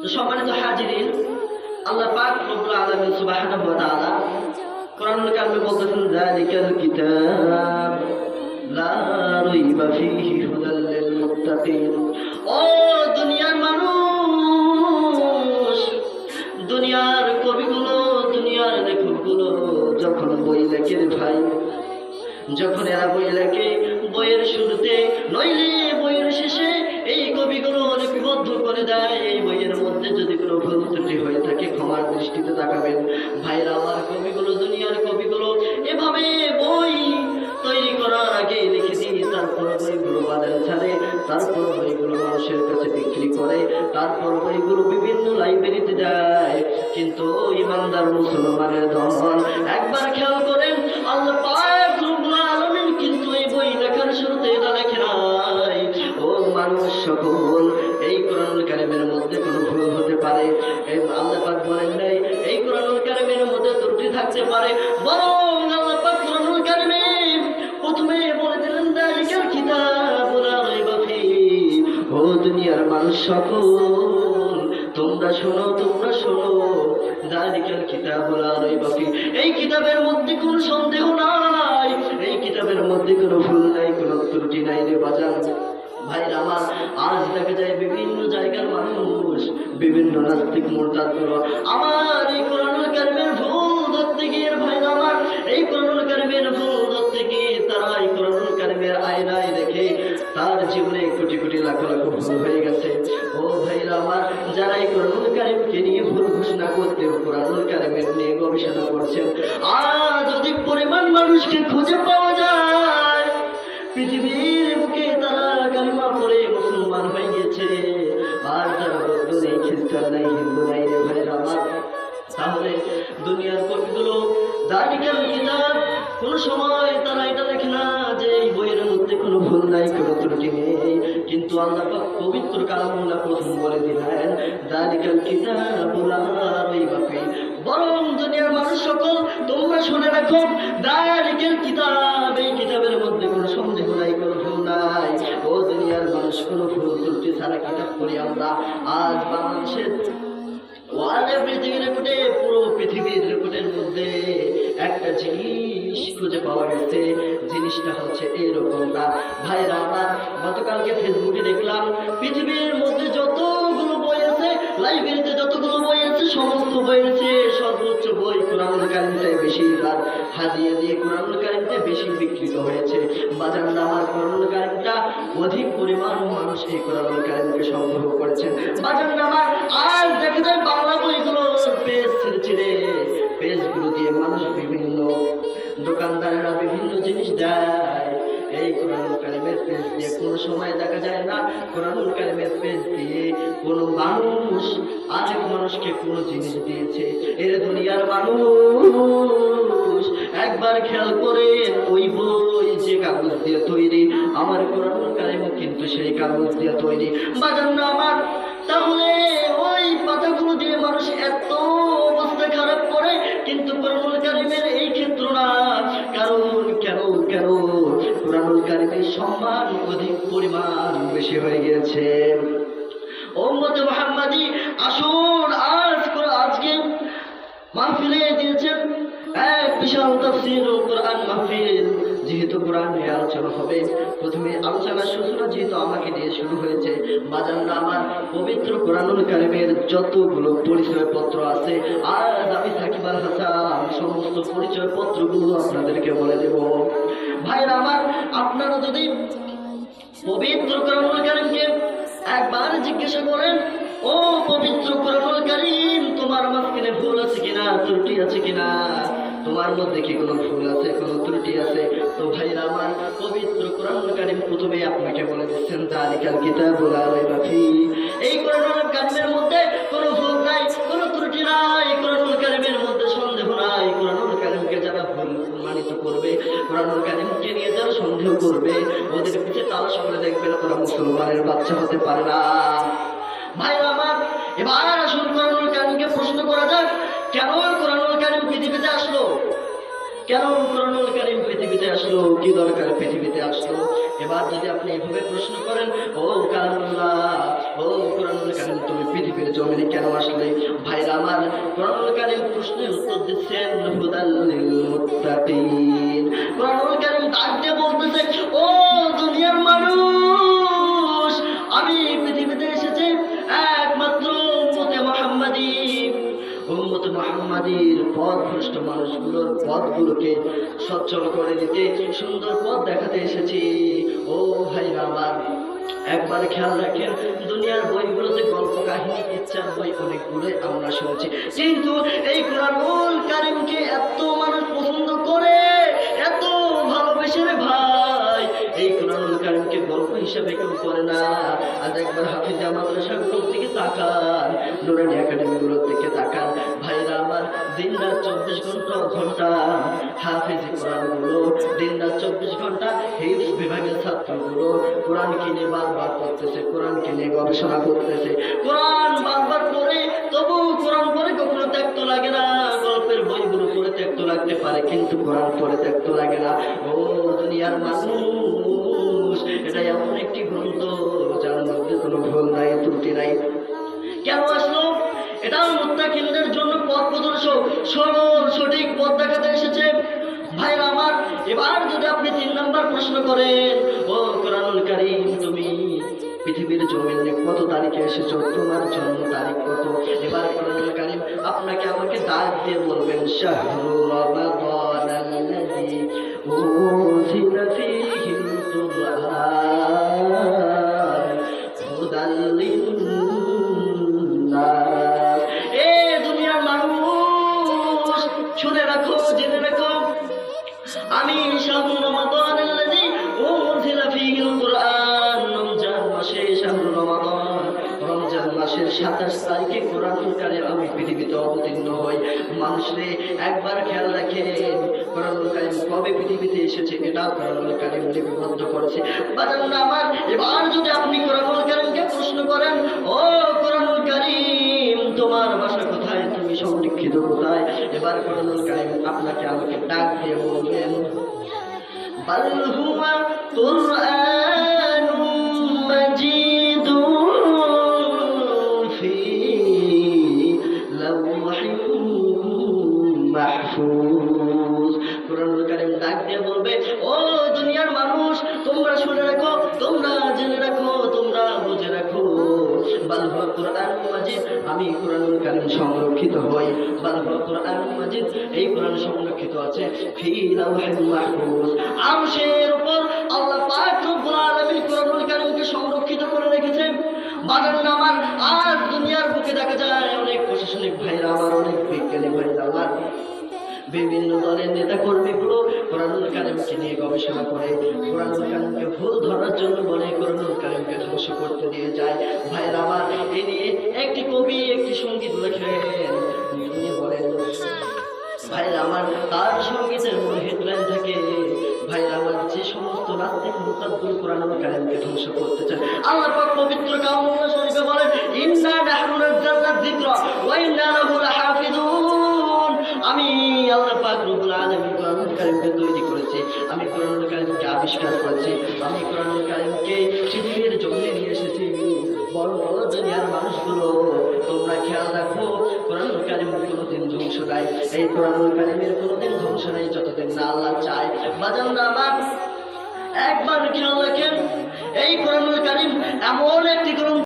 তো সম্মানিত হাজিরিন, আল্লাহ পাক রব্বুল আলামিন সুবহানাহু ওয়া তাআলা কোরআনুল কারিমে বলতেছেন, যালিকাল কিতাব লা রাইবা ফীহি হুদাল লিল মুত্তাকিন। ও দুনিয়ার মানুষ, দুনিয়ার কবিগুলো, দুনিয়ার লেখকগুলো যখন বই লেখে ভাই, যখন এরা বই লেখে বইয়ের শুরুতে নইলে বইয়ের শেষে এই কবিগুলো লিপিবদ্ধ করে দেয়। এই বইয়ের মধ্যে যদি কোনো ভুল ত্রুটি হয়ে থাকে ক্ষমার দৃষ্টিতে তাকাবেন। ভাইরা আমার, কবিগুলো, দুনিয়ার কবিগুলো এভাবে বই তৈরি করার আগে লিখে দিয়ে তারপর বইগুলো বাজারে ছাড়ে, তারপর বইগুলো মানুষের কাছে বিক্রি করে, তারপর বইগুলো বিভিন্ন লাইব্রেরিতে যায়। কিন্তু ইমানদার মুসলমানের ধন একবার খেয়াল করেন, আল্লাহ পাক রব্বুল আলামিন কিন্তু এই বই লেখার শুরুতে এটা লেখে নাই, ও মানুষ সকল, এই কোরআনুল কারিমের মধ্যে কোনো ভুল হতে পারে। আল্লাহ পাক বলেন নাই এই কোরআনুল কারিমের মধ্যে ত্রুটি থাকতে পারে, বরং আল্লাহ পাক কোরআনুল কারিমে প্রথমে বলে দিলেন, যালিকাল কিতাবু লা রাইবা ফীহি। ও দুনিয়ার মানুষ সকল, তোমরা শোনো, তোমরা শোনো, যালিকাল কিতাবু লা রাইবা ফীহি, এই কিতাবের মধ্যে কোনো সন্দেহ নাই, এই কিতাবের মধ্যে কোনো ভুল নাই, কোনো ত্রুটি নাই রে বাজান। ভাইরা আমার, আজ দেখা যায় বিভিন্ন জায়গার মানুষ, বিভিন্ন নাস্তিক মুরতাদগুলো আমার এই কোরআনুল কারিমের ভুল ধরতে গিয়ে, ভাইরা আমার, এই কোরআনুল কারিমের ভুল ধরতে গিয়ে তারা এই কোরআনুল কারিমের আয়নায় দেখে তার জীবনে কোটি কোটি লাখ লাখ ভুল হয়ে গেছে। ও ভাইরা আমার, যারা এই কোরআনুল কারিমকে নিয়ে ভুল ঘোষণা করতে কোরআনুল কারিমের নিয়ে গবেষণা করছেন, আজ অধিক পরিমাণ মানুষকে খুঁজে পাওয়া যায়। পৃথিবীর বুকে তারা কালিমা পড়ে মুসলমান হয়ে গেছে, আর তারা বৌদ্ধ নেই, খ্রিস্টান নাই, হিন্দু নাই রে ভাইরা আমার। তাহলে দুনিয়ার কবিগুলো যালিকাল কিতাব, কোনো সময় তারা এটা লেখে না যে এই বইয়ের মধ্যে কোনো ভুল নাই, কোনো ত্রুটি নেই, কিন্তু আল্লাহ পাক পবিত্র কালামুল্লাহ প্রথম বলে দিলেন, যালিকাল কিতাবু লা রাইবা ফীহি। বরং দুনিয়ার মানুষ সকল, তোমরা শুনে রাখো, যালিকাল কিতাব, এই কিতাবের মধ্যে কোনো সন্দেহ নাই, কোনো ভুল নাই। ও দুনিয়ার মানুষ, কোনো ভুল ত্রুটি ছাড়া কিতাব পড়ি আমরা। আজ বাংলাদেশের ওয়ার্ল্ড পৃথিবীর রেকর্ডে, পুরো পৃথিবীর রেকর্ডের মধ্যে একটা জিনিস খুঁজে পাওয়া গেছে। জিনিসটা হচ্ছে এরকমটা, ভাইরা আমার, গতকালকে ফেসবুকে দেখলাম পৃথিবীর মধ্যে যতগুলো বই আছে, লাইব্রেরিতে যতগুলো বই আছে, সমস্ত বইয়ের চেয়ে সর্বোচ্চ বই কোরআনুল কারিমটাই বেশিবার হাদিয়া দিয়ে কোরআনুল কারিমটা বেশি বিকৃত হয়েছে। বাজার আমার কোরআনুল কারিমটা অধিক পরিমাণ মানুষ এই কোরআনুল কারিমকে সংগ্রহ করেছেন। বাজার আমার, আর দেখা যায় বাংলা বইগুলো পেজ ছেড়ে ছেড়ে পেজগুলো দিয়ে মানুষ বিভিন্ন দোকানদারেরা বিভিন্ন জিনিস দেয়। এই কোরআনুল কারিমের পেজ দিয়ে কোনো সময় দেখা যায় না কোরআনুল কারিমের পেজ দিয়ে কোনো মানুষ আরেক মানুষকে কোনো জিনিস দিয়েছে। এর দুনিয়ার মানুষ একবার খেয়াল করে, ওই বই যে কাগজ দিয়ে তৈরি, আমার কোরআনুল কারিমও কিন্তু সেই কাগজ দিয়ে তৈরি। বাজার না আমার, তাহলে ওই পাতাগুলো দিয়ে মানুষ এত অবস্থা খারাপ করে, কিন্তু কোরআনুল কারিমের এই ক্ষেত্র না। কারণ কেন কেন কোরআনুল কারিমের সম্মান অধিক পরিমাণ বেশি হয়ে গিয়েছে। উম্মতে মুহাম্মাদি, আসুন আজকে মাহফিলে দিয়েছেন এক বিশাল তাফসীরুল কোরআন মাহফিল। যেহেতু কোরআন নিয়ে আলোচনা হবে, প্রথমে আলোচনার সূচনা যেহেতু আমাকে দিয়ে শুরু হয়েছে, বাজানরা আমার, পবিত্র কোরআনুল কারিমের যতগুলো পরিচয়পত্র আছে, আজ আমি সাকিব আল হাসান সমস্ত পরিচয়পত্রগুলো আপনাদেরকে বলে দেব। ভাইরা আমার, আপনারা যদি পবিত্র কোরআনুল কারিমকে একবার জিজ্ঞাসা করেন, ও পবিত্র কোরআনুল কারিম, তোমার মাঝখানে ভুল আছে কিনা, ত্রুটি আছে কিনা, তোমার মধ্যে কি কোনো ভুল আছে, কোনো ত্রুটি আছে, তো ভাইরা আমার, পবিত্র কোরআনুল কারিম প্রথমেই আপনাকে বলে দিচ্ছেন, যালিকাল কিতাবু লা রাইবা ফীহি, এই কোরআনুল কারিমের মধ্যে কোনো ভুল নাই, কোনো ত্রুটি নাই, কোরআনুল কারিমের মধ্যে সন্দেহ নাই। কোরআনুল কারিমকে যারা ভুল প্রমাণিত করবে, কোরআনুল কারিমকে নিয়ে যারা সন্দেহ করবে, ওদের পিছে তালাশ করে দেখবেন ওরা মুসলমানের বাচ্চা হতে পারে না। ভাইরা আমার, এবার আসুন কোরআনুল কারিমকে প্রশ্ন করা যাক, কেন কোরআনুল কারিম পৃথিবীতে আসলো, কেন কোরআনুল কারিম পৃথিবীতে আসলো, কি দরকার পৃথিবীতে আসলো। এবার যদি আপনি এভাবে প্রশ্ন করেন, ও কালামুল্লাহ, ও কোরআনুল কারিম, তুমি পৃথিবীর জমিনে কেন আসলে? ভাইরা আমার, কোরআনুল কারীম প্রশ্নের উত্তর দিচ্ছেন হুদাল লিল মুত্তাকিন। কোরআনুল কারীম ডাক দিয়ে বলতেছে, ও দুনিয়ার মানুষ, আমি পৃথিবীতে এসেছি একমাত্র উম্মতে মুহাম্মাদীর পথভ্রষ্ট মানুষগুলোর পথগুলোকে সচ্ছল করে দিতে, সুন্দর পথ দেখাতে এসেছি। ও ভাইরা আমার, একবার খেয়াল রাখেন, দুনিয়ার বইগুলোতে গল্প কাহিনী ইচ্ছার বই অনেকগুলো আমরা শুনেছি, কিন্তু এই কোরআনুল কারীমকে এত মানুষ পছন্দ করে, এত ভালোবেসে রে ভাই, এই কোরআনুল কারীমকে গল্প হিসাবে কেউ করে না। আজ একবার হাফিজা মাদ্রাসাগুলোর দিকে তাকান, নুরানি একাডেমিগুলোর দিকে তাকান, ভাইরা আমার, দিন রাত 24 ঘন্টা হাফিজি কোরআনগুলো, দিন রাত 24 ঘন্টা হিফজ বিভাগের ছাত্রগুলো কোরআন কিনে বারবার পড়তেছে, কোরআন কিনে গবেষণা করতেছে, কোরআন বারবার পড়ে, তবু কোরআন পড়ে কখনো ত্যাক্ত লাগে না। গল্পের বইগুলো পড়ে ত্যাক্ত লাগতে পারে, কিন্তু কোরআন পড়ে ত্যাক্ত লাগে না। ও দুনিয়ার মানুষ, এটা এমন একটি গ্রন্থ যার মধ্যে কোনো ভুল নাই, ত্রুটি নাই। কেন আসলো? এটাও মুত্তাকিনদের জন্য পথ প্রদর্শক, সরল সঠিক পথ দেখাতে এসেছে। ভাইরা আমার, এবার যদি আপনি 3 নাম্বার প্রশ্ন করেন, ও কোরআনুল কারীম, তুমি পৃথিবীর জমিনে কত তারিখে এসেছো, তোমার জন্ম তারিখ কত? এবার কোরআনুল কারীম আপনাকে আমাকে ডাক দিয়ে বলবেন, শাহরু রমাদানাল্লাযী উনজিলা ফীহিল কুরআন হুদাল লিন-নাস। এ দুনিয়ার মানুষ, শুনে রাখো, জেনে রাখো, আমি শাহরু রমাদানাল্লাযী উনজিলা ফীহিল কুরআন, রমজান মাসে শাহরু রমাদান, রমজান মাসের 27 তারিখে কোরআনুল কারীম আমি পৃথিবীতে অবতীর্ণ হই। মানুষরে একবার খেয়াল রাখেন, কোরআনুল কারীম কবে পৃথিবীতে এসেছে এটাও কোরআনুল কারীম লিপিবদ্ধ করেছে। বাজানরা আমার, এবার যদি আপনি কোরআনুল কারীমকে প্রশ্ন করেন, ও কোরআনুল কারীম, তোমার ভাষা কোথায়, তুমি সংরক্ষিত কোথায়? এবার কোরআনুল কারীম আপনাকে আমাকে ডাক দিয়ে বলবেন, বাল হুয়া কুরআনুম মাজিদুন ফি লাওহিন মাহফুজ। কোরআনুল কারীম ডাক দিয়ে বলবে, ও দুনিয়ার মানুষ, তোমরা শুনে রাখো, তোমরা জেনে রাখো, তোমরা বুঝে রাখো, বাল হুয়া কুরআনুম মাজিদ, আমি কোরআনুল কারীম সংরক্ষিত হই। বাল হুয়া কুরআনুম মাজিদ, এই কোরআন সংরক্ষিত আছে ফি লাওহিন মাহফুজ, আরশের উপর আল্লাহ পাক রব্বুল আলামিন কোরআনুল কারীমকে সংরক্ষিত করে রেখেছেন। বাজান আমার, আজ দুনিয়ার বুকে দেখা যায় অনেক প্রশাসনিক ভাইরা আমার, অনেক বিজ্ঞানী ভাইরা আমার, বিভিন্ন দলের নেতা কর্মীগুলো কোরআনুল কারীমকে নিয়ে গবেষণা করে, কোরআনুল কারীমকে ভুল ধরার জন্য বলে, কোরআনুল কারীমকে ধ্বংস করতে দিয়ে যায়। ভাইরা আমার, এ নিয়ে একটি কবি একটি সঙ্গীত লেখেন, তিনি বলেন, ভাইরা আমার, তার সঙ্গীতের মূল হেডলাইন থাকে, ভাইরা আমার, যে সমস্ত নাস্তিক মুরতাদগুলো কোরআনুল কারীমকে ধ্বংস করতে চায়, আল্লাহ পাক পবিত্র কালামুল্লাহ শরীফে বলেন, ইন্না নাহনু নাযালনা যিকরা ওয়া ইন্না লাহু লাহাফিজুন। আমি আল্লাহ পাক রব্বুল আলামিন কোরআনুল কারীমকে তৈরি করেছি, আমি কোরআনুল কারীমকে আবিষ্কার করেছি, আমি কোরআনুল কারীমকে পৃথিবীর জমিনে নিয়ে এসেছি। বড় বড় দুনিয়ার মানুষগুলো, তোমরা খেয়াল রাখো, কোরআনুল কারীম কোনোদিন ধ্বংস নাই, এই কোরআনুল কারীমের কোনোদিন ধ্বংস নাই যতদিন না আল্লাহ চায়। বাজানরা আমার, একবার খেয়াল রাখেন, এই কোরআনুল কারীম এমন একটি গ্রন্থ